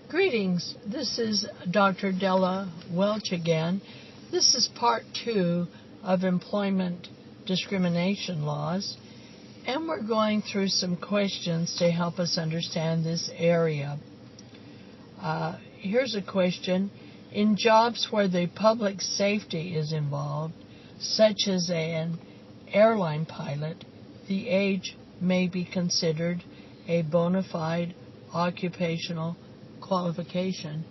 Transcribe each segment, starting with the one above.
Greetings, this is Dr. Della Welch again. This is part 2 of employment discrimination laws, and we're going through some questions to help us understand this area. Here's a question. In jobs where the public safety is involved, such as an airline pilot, the age may be considered a bona fide occupational qualification.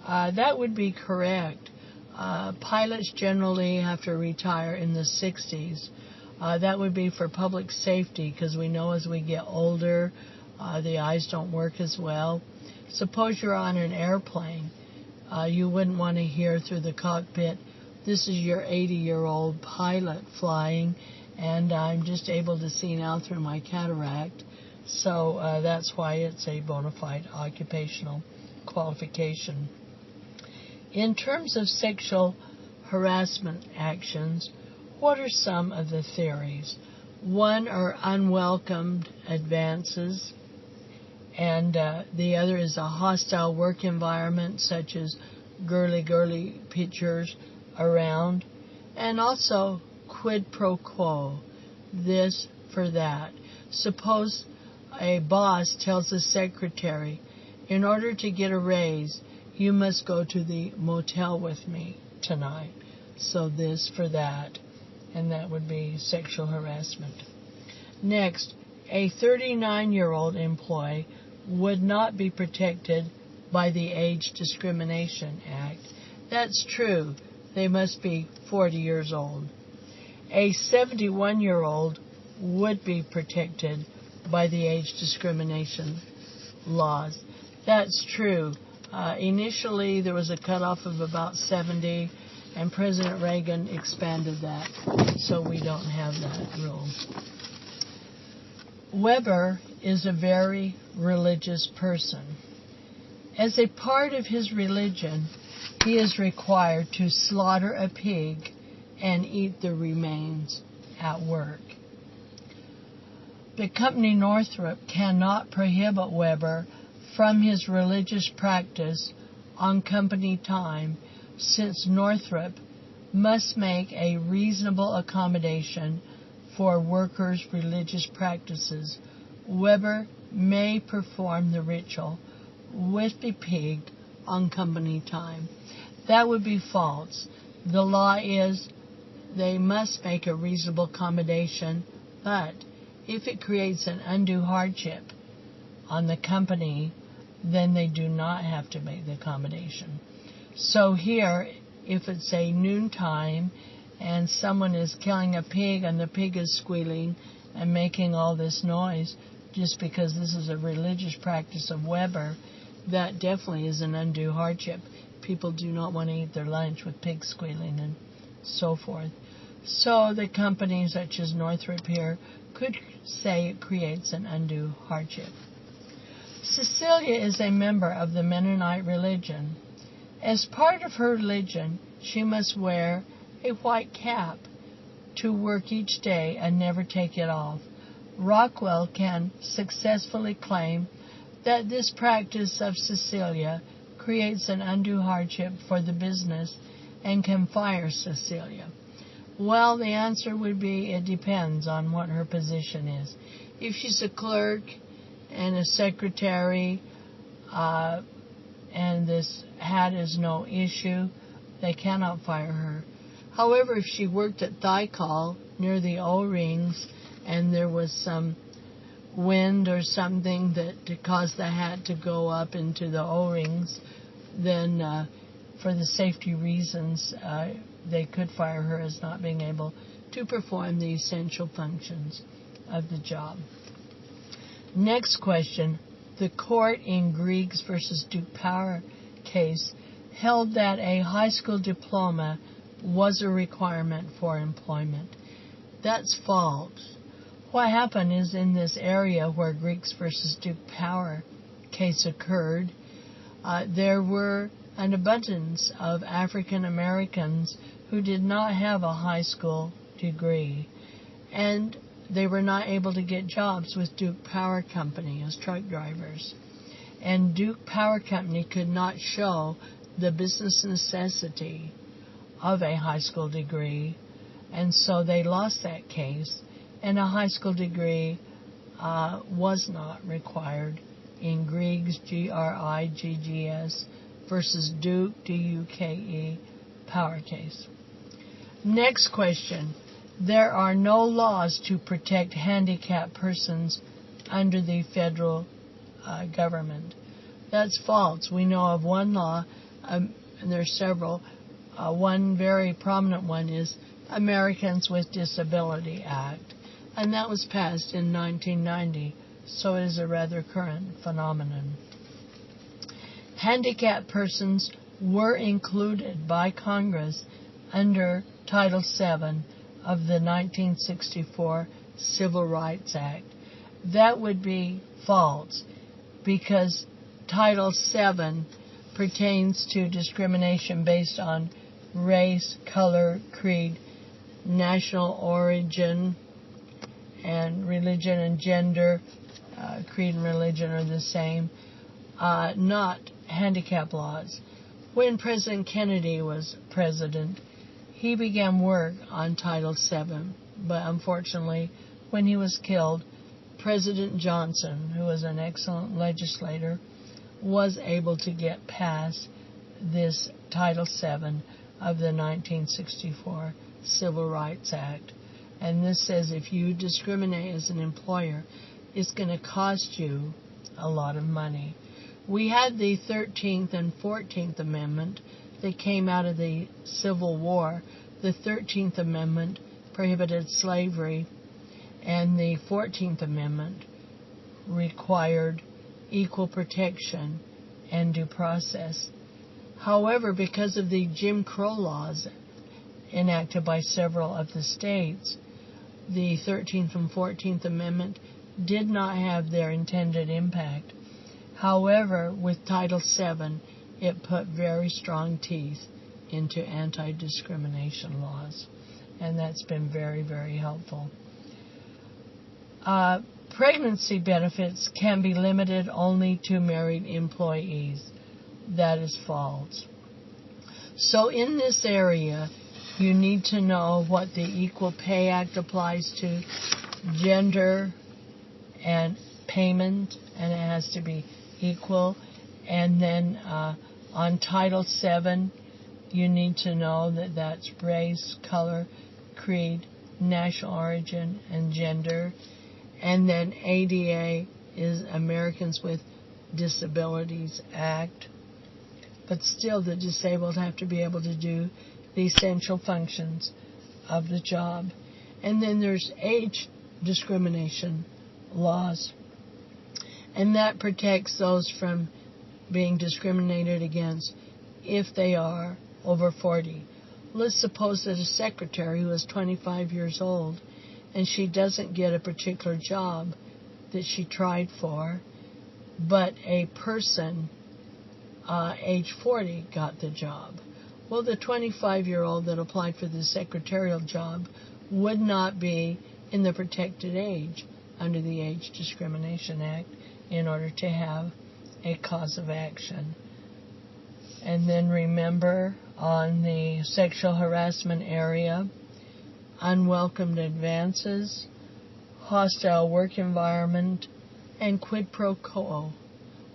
That would be correct. Pilots generally have to retire in the 60s. That would be for public safety, because we know as we get older, the eyes don't work as well. Suppose you're on an airplane. You wouldn't want to hear through the cockpit, "This is your 80-year-old pilot flying, and I'm just able to see now through my cataract." So that's why it's a bona fide occupational qualification. In terms of sexual harassment actions, what are some of the theories? One are unwelcomed advances, and the other is a hostile work environment, such as girly pictures around, and also quid pro quo, this for that. Suppose a boss tells a secretary, "In order to get a raise, you must go to the motel with me tonight." So this for that, and that would be sexual harassment. Next, a 39-year-old employee would not be protected by the Age Discrimination Act. That's true. They must be 40 years old. A 71-year-old would be protected by the age discrimination laws. That's true. Initially, there was a cutoff of about 70, and President Reagan expanded that, so we don't have that rule. Weber is a very religious person. As a part of his religion, he is required to slaughter a pig and eat the remains at work. The company Northrop cannot prohibit Weber from his religious practice on company time, since Northrop must make a reasonable accommodation for workers' religious practices. Weber may perform the ritual with the pig on company time. That would be false. The law is they must make a reasonable accommodation, but if it creates an undue hardship on the company, then they do not have to make the accommodation. So here, if it's a noontime and someone is killing a pig and the pig is squealing and making all this noise just because this is a religious practice of Weber, that definitely is an undue hardship. People do not want to eat their lunch with pigs squealing and so forth. So the company, such as Northrop here, could say it creates an undue hardship. Cecilia is a member of the Mennonite religion. As part of her religion, she must wear a white cap to work each day and never take it off. Rockwell can successfully claim that this practice of Cecilia creates an undue hardship for the business and can fire Cecilia. Well, the answer would be it depends on what her position is. If she's a clerk and a secretary, and this hat is no issue, they cannot fire her. However, if she worked at Thicol near the O-rings and there was some wind or something that caused the hat to go up into the O-rings, then for the safety reasons, they could fire her as not being able to perform the essential functions of the job. Next question. The court in Griggs versus Duke Power case held that a high school diploma was a requirement for employment. That's false. What happened is in this area where Griggs versus Duke Power case occurred, there were an abundance of African Americans who did not have a high school degree, and they were not able to get jobs with Duke Power Company as truck drivers. and Duke Power Company could not show the business necessity of a high school degree, and so they lost that case, and a high school degree was not required in Griggs, Griggs, versus Duke, Duke, Power case. Next question. There are no laws to protect handicapped persons under the federal government. That's false. We know of one law, and there's several. One very prominent one is Americans with Disability Act, and that was passed in 1990, so it is a rather current phenomenon. Handicapped persons were included by Congress under Title VII of the 1964 Civil Rights Act. That would be false, because Title VII pertains to discrimination based on race, color, creed, national origin, and religion and gender. Creed and religion are the same, not handicap laws. When President Kennedy was president, he began work on Title VII, but unfortunately, when he was killed, President Johnson, who was an excellent legislator, was able to get past this Title VII of the 1964 Civil Rights Act. And this says if you discriminate as an employer, it's going to cost you a lot of money. We had the 13th and 14th Amendment that came out of the Civil War. The 13th Amendment prohibited slavery, and the 14th Amendment required equal protection and due process. However, because of the Jim Crow laws enacted by several of the states, the 13th and 14th Amendment did not have their intended impact. However, with Title VII, it put very strong teeth into anti-discrimination laws, and that's been very, very helpful. Pregnancy benefits can be limited only to married employees. That is false. So in this area, you need to know what the Equal Pay Act applies to, gender and payment, and it has to be equal. And then on Title VII, you need to know that that's race, color, creed, national origin, and gender. And then ADA is Americans with Disabilities Act. But still, the disabled have to be able to do the essential functions of the job. And then there's age discrimination laws, and that protects those from being discriminated against if they are over 40. Let's suppose that a secretary who is 25 years old and she doesn't get a particular job that she tried for, but a person age 40 got the job. Well, the 25-year-old that applied for the secretarial job would not be in the protected age under the Age Discrimination Act in order to have a cause of action. And then remember, on the sexual harassment area, unwelcomed advances, hostile work environment, and quid pro quo,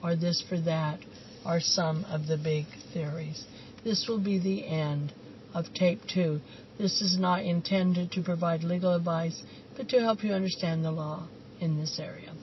or this for that, are some of the big theories. This will be the end of Tape 2. This is not intended to provide legal advice, but to help you understand the law in this area.